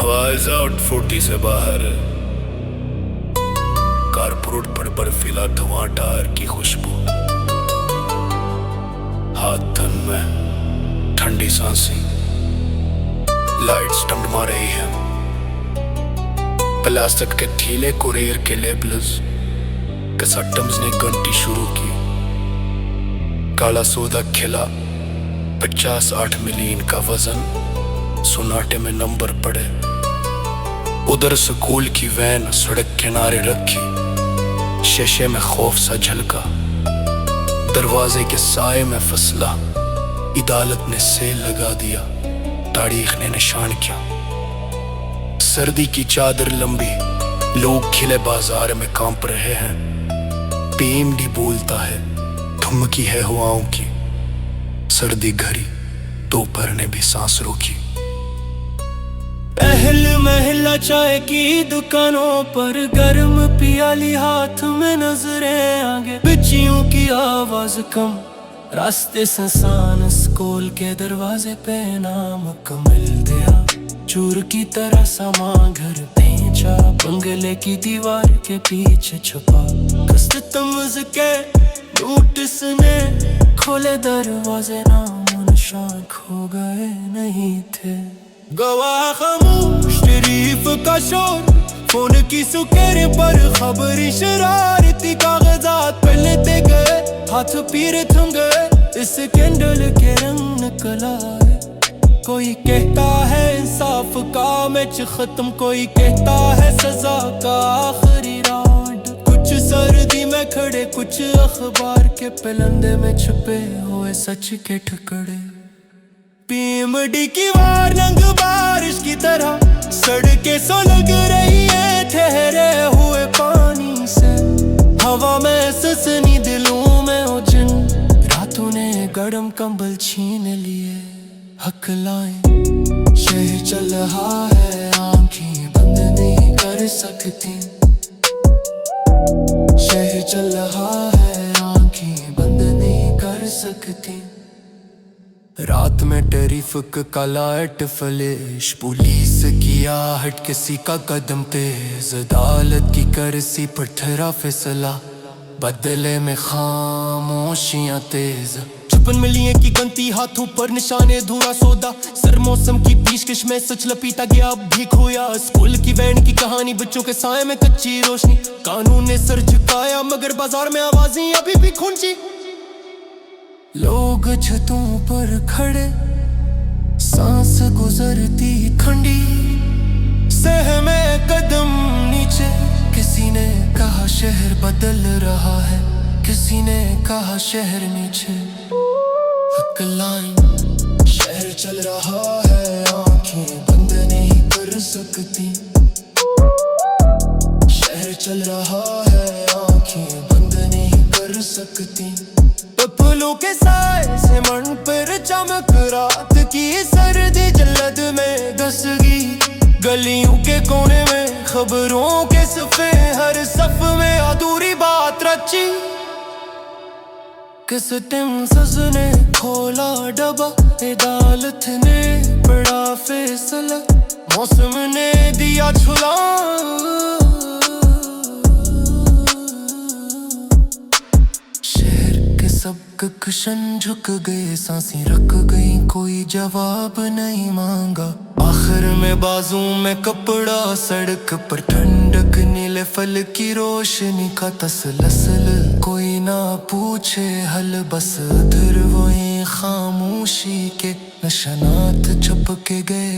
आवाज आउट 40 से बाहर कारपोरेट पर बर्फीला धुआं टायर की खुशबू, हाथ तन में ठंडी सांसें, लाइट्स टमटमा रही है। प्लास्टिक के थैले कुरियर के लेबल्स कस्टम्स ने घंटी शुरू की। काला सोदा खिला 50-60 मिलियन का वजन, सुनाटे में नंबर पड़े। उधर स्कूल की वैन सड़क किनारे रखी, शीशे में खौफ सा झलका। दरवाजे के साए में फसला, अदालत ने सेल लगा दिया, तारीख ने निशान किया। सर्दी की चादर लंबी, लोग खिले बाजार में कांप रहे हैं। पीएमडी बोलता है, धमकी है हवाओं की। सर्दी घरी, दोपहर ने भी सांस रोकी। पहल महला चाय की दुकानों पर गर्म पियाली हाथ में नजरें आगे। बच्चियों की आवाज कम, रास्ते संसान, स्कूल के दरवाजे पे नाम कमिल दिया। चूर की तरह समा घर पेंचा, बंगले की दीवार के पीछे छुपा। कस्टम्स के नोटिस ने खोले दरवाजे, नाम निशान खो गए नहीं थे। गवाह खामोश, शरीफ का शोर, फोन की सुकेरे पर खबरी शरारती। कागजात पे लेते गए, हाथ पीर थम गए। इस कैंडल के रंग निकल आए। कोई कहता है इंसाफ का मैच खत्म, कोई कहता है सजा का आखिरी राउंड। कुछ सर्दी में खड़े, कुछ अखबार के पलंदे में छुपे हुए सच के टुकड़े। पीएमडी की वारंग बारिश की तरह सड़कें सो लग रही है ठहरे हुए पानी से। हवा में ससनी, दिलों में उलझन, रातों ने गर्म कंबल छीन लिए। हकलाएं शहर चल रहा है, आंखें बंद नहीं कर सकती। शहर चल रहा है, आंखें बंद नहीं कर सकती। रात में टेरिफिक का लाइट फ्लैश, पुलिस की आहट, किसी का कदम तेज। अदालत की करसी पर ठहरा फैसला, बदले में खामोशियां तेज। 56 मिलियन की गंती, हाथों पर निशाने, धुआं सौदा। सर मौसम की पेशकश में सच लपीटा गया, अब भी खोया। स्कूल की वैन की कहानी, बच्चों के साए में कच्ची रोशनी। कानून ने सर झुकाया, मगर बाजार में आवाजें अभी भी खूंची। लोग छतों पर खड़े, सांस गुजरती ठंडी। सहमे कदम नीचे, किसी ने कहा शहर बदल रहा है, किसी ने कहा शहर नीचे। हकलाएं शहर चल रहा है, आंखें बंद नहीं कर सकती। शहर चल रहा है, आंखें बंद नहीं कर सकती। फूलों के साए से मन पर चमक, रात की सर्दी जल्द में घस गई। गलियों के कोने में खबरों के सफ़े, हर सफ में अधूरी बात रची। किस टिम्स ने खोला डब्बा, अदालत ने पड़ा फैसला। मौसम ने दिया छुला, सब कशन झुक गए, सांसें रख गई, कोई जवाब नहीं मांगा। आखिर में बाजू में कपड़ा, सड़क पर ठंडक, नीले फल की रोशनी का तसलसल। कोई ना पूछे हल, बस अधर वही खामोशी के निशानात छुप के गए।